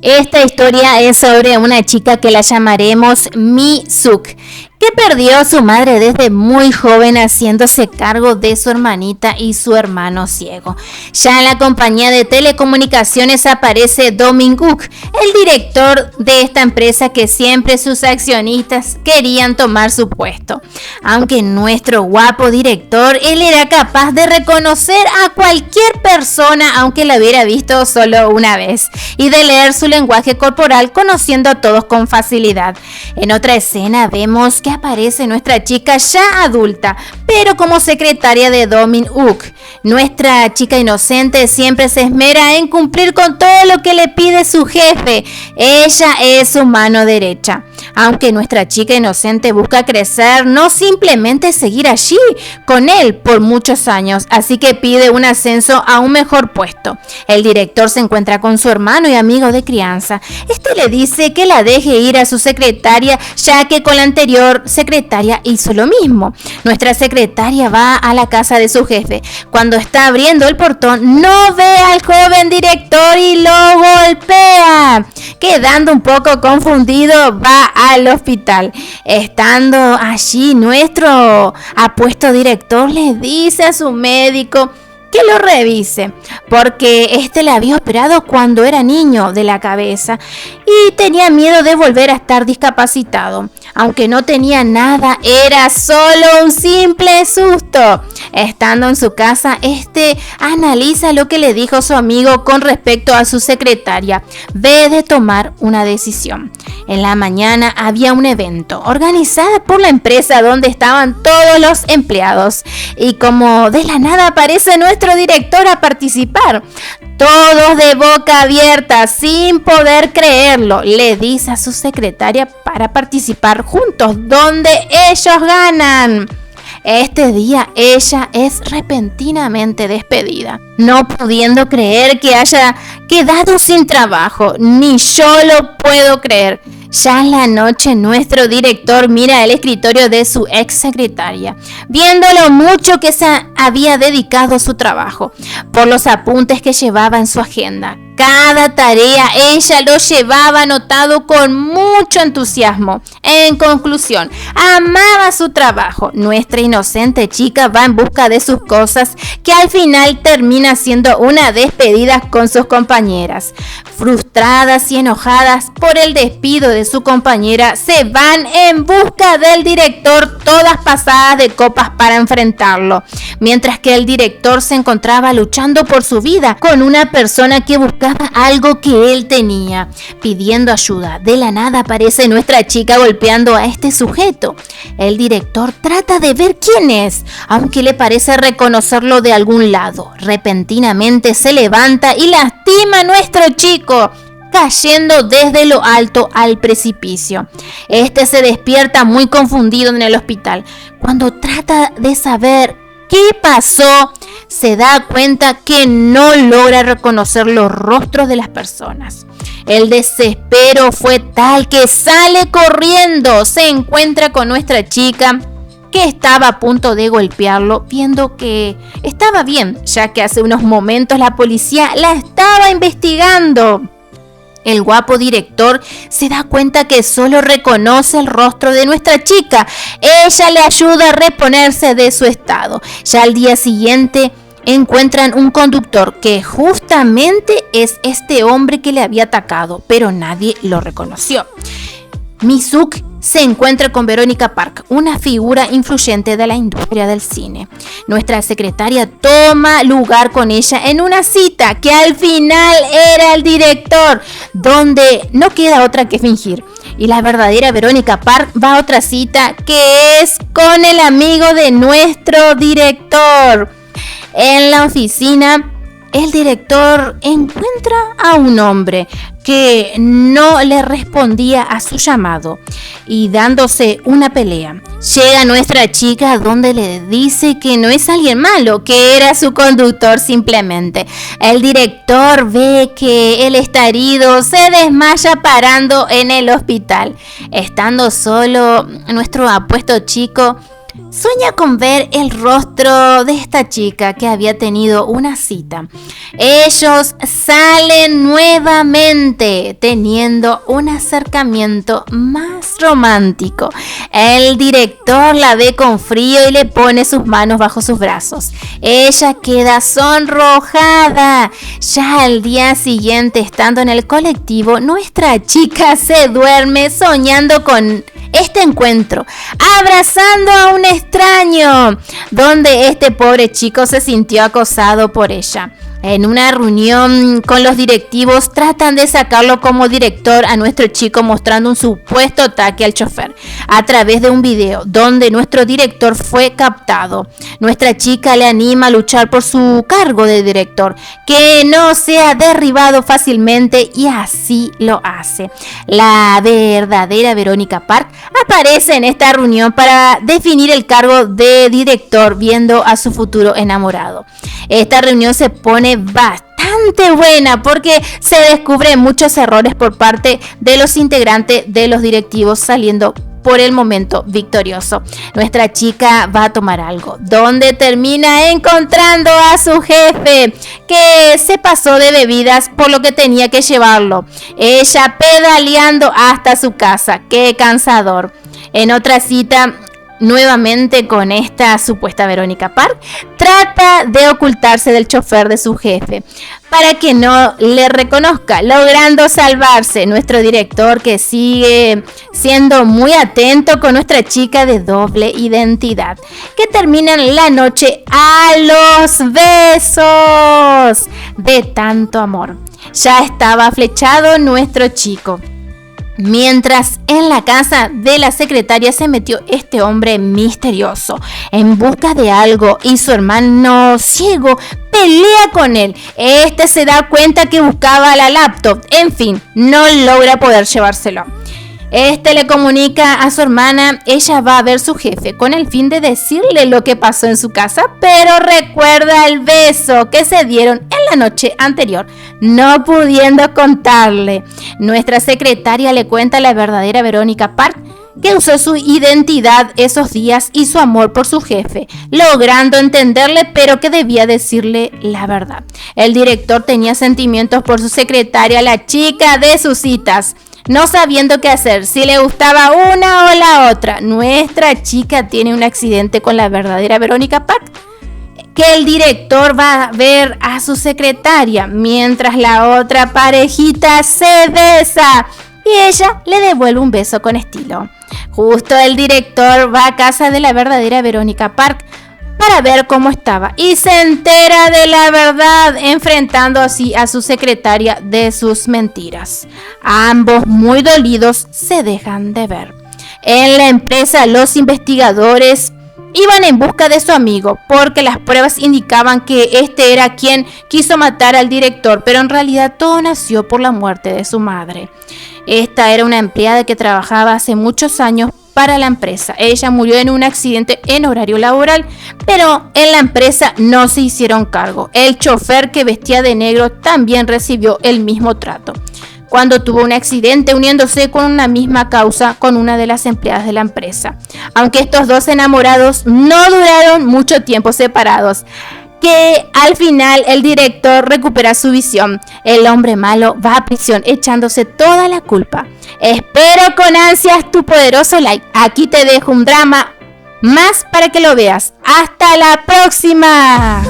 Esta historia es sobre una chica que la llamaremos Mi-suk, que perdió a su madre desde muy joven haciéndose cargo de su hermanita y su hermano ciego. Ya en la compañía de telecomunicaciones aparece Do Min-guk, el director de esta empresa que siempre sus accionistas querían tomar su puesto. Aunque nuestro guapo director, él era capaz de reconocer a cualquier persona aunque la hubiera visto solo una vez y de leer su lenguaje corporal conociendo a todos con facilidad. En otra escena vemos que aparece nuestra chica ya adulta, pero como secretaria de Do Min-guk. Nuestra chica inocente siempre se esmera en cumplir con todo lo que le pide su jefe. Ella es su mano derecha. Aunque nuestra chica inocente busca crecer, no simplemente seguir allí con él por muchos años, así que pide un ascenso a un mejor puesto. El director se encuentra con su hermano y amigo de crianza. Este le dice que la deje ir a su secretaria, ya que con la anterior secretaria hizo lo mismo. Nuestra secretaria va a la casa de su jefe. Cuando está abriendo el portón, no ve al joven director y lo golpea. Quedando un poco confundido, va al hospital. Estando allí, nuestro apuesto director le dice a su médico que lo revise, porque este le había operado cuando era niño de la cabeza y tenía miedo de volver a estar discapacitado. Aunque no tenía nada, era solo un simple susto. Estando en su casa, este analiza lo que le dijo su amigo con respecto a su secretaria. Ve de tomar una decisión. En la mañana había un evento organizado por la empresa donde estaban todos los empleados y como de la nada aparece nuestro director a participar. Todos de boca abierta, sin poder creerlo, le dice a su secretaria para participar juntos, donde ellos ganan. Este día ella es repentinamente despedida, no pudiendo creer que haya quedado sin trabajo. Ni yo lo puedo creer. Ya en la noche nuestro director mira el escritorio de su ex secretaria, viendo lo mucho que se había dedicado a su trabajo, por los apuntes que llevaba en su agenda. Cada tarea ella lo llevaba anotado con mucho entusiasmo. En conclusión, amaba su trabajo. Nuestra inocente chica va en busca de sus cosas, que al final termina siendo una despedida con sus compañeras. Frustradas y enojadas por el despido de su compañera, se van en busca del director, todas pasadas de copas para enfrentarlo. Mientras que el director se encontraba luchando por su vida con una persona que buscaba algo que él tenía, pidiendo ayuda. De la nada aparece nuestra chica golpeando a este sujeto. El director trata de ver quién es, aunque le parece reconocerlo de algún lado. Repentinamente se levanta y lastima a nuestro chico, cayendo desde lo alto al precipicio. Este se despierta muy confundido en el hospital. Cuando trata de saber qué pasó, se da cuenta que no logra reconocer los rostros de las personas. El desespero fue tal que sale corriendo. Se encuentra con nuestra chica, que estaba a punto de golpearlo, viendo que estaba bien, ya que hace unos momentos la policía la estaba investigando. El guapo director se da cuenta que solo reconoce el rostro de nuestra chica. Ella le ayuda a reponerse de su estado. Ya al día siguiente encuentran un conductor que justamente es este hombre que le había atacado, pero nadie lo reconoció. Mi-suk se encuentra con Veronica Park, una figura influyente de la industria del cine. Nuestra secretaria toma lugar con ella en una cita que al final era el director, donde no queda otra que fingir. Y la verdadera Veronica Park va a otra cita que es con el amigo de nuestro director. En la oficina, el director encuentra a un hombre que no le respondía a su llamado y dándose una pelea. Llega nuestra chica donde le dice que no es alguien malo, que era su conductor simplemente. El director ve que él está herido, se desmaya parando en el hospital. Estando solo, nuestro apuesto chico Sueña con ver el rostro de esta chica que había tenido una cita. Ellos salen nuevamente teniendo un acercamiento más romántico. El director la ve con frío y le pone sus manos bajo sus brazos. Ella queda sonrojada. Ya al día siguiente, estando en el colectivo, nuestra chica se duerme soñando con este encuentro, abrazando a un extraño, donde este pobre chico se sintió acosado por ella. En una reunión con los directivos tratan de sacarlo como director a nuestro chico, mostrando un supuesto ataque al chofer a través de un video donde nuestro director fue captado. Nuestra chica le anima a luchar por su cargo de director, que no sea derribado fácilmente, y así lo hace. La verdadera Verónica Park aparece en esta reunión para definir el cargo de director, viendo a su futuro enamorado. Esta reunión se pone bastante buena porque se descubren muchos errores por parte de los integrantes de los directivos, saliendo por el momento victorioso. Nuestra chica va a tomar algo, donde termina encontrando a su jefe, que se pasó de bebidas, por lo que tenía que llevarlo. Ella pedaleando hasta su casa. ¡Qué cansador! En otra cita, nuevamente con esta supuesta Verónica Park, trata de ocultarse del chofer de su jefe para que no le reconozca, logrando salvarse. Nuestro director, que sigue siendo muy atento con nuestra chica de doble identidad, que terminan la noche a los besos de tanto amor. Ya estaba flechado nuestro chico. Mientras en la casa de la secretaria se metió este hombre misterioso en busca de algo, y su hermano ciego pelea con él. Este se da cuenta que buscaba la laptop. En fin, no logra poder llevárselo. Este le comunica a su hermana. Ella va a ver a su jefe con el fin de decirle lo que pasó en su casa, pero recuerda el beso que se dieron en la noche anterior, no pudiendo contarle. Nuestra secretaria le cuenta a la verdadera Verónica Park que usó su identidad esos días y su amor por su jefe, logrando entenderle, pero que debía decirle la verdad. El director tenía sentimientos por su secretaria, la chica de sus citas, no sabiendo qué hacer, si le gustaba una o la otra. Nuestra chica tiene un accidente con la verdadera Verónica Park, que el director va a ver a su secretaria mientras la otra parejita se besa, y ella le devuelve un beso con estilo. Justo el director va a casa de la verdadera Verónica Park para ver cómo estaba, y se entera de la verdad, enfrentando así a su secretaria de sus mentiras. Ambos, muy dolidos, se dejan de ver. En la empresa, los investigadores iban en busca de su amigo porque las pruebas indicaban que este era quien quiso matar al director, pero en realidad todo nació por la muerte de su madre. Esta era una empleada que trabajaba hace muchos años para la empresa. Ella murió en un accidente en horario laboral, pero en la empresa no se hicieron cargo. El chofer, que vestía de negro, también recibió el mismo trato cuando tuvo un accidente, uniéndose con una misma causa con una de las empleadas de la empresa. Aunque estos dos enamorados no duraron mucho tiempo separados, que al final el director recupera su visión. El hombre malo va a prisión echándose toda la culpa. Espero con ansias tu poderoso like. Aquí te dejo un drama más para que lo veas. ¡Hasta la próxima!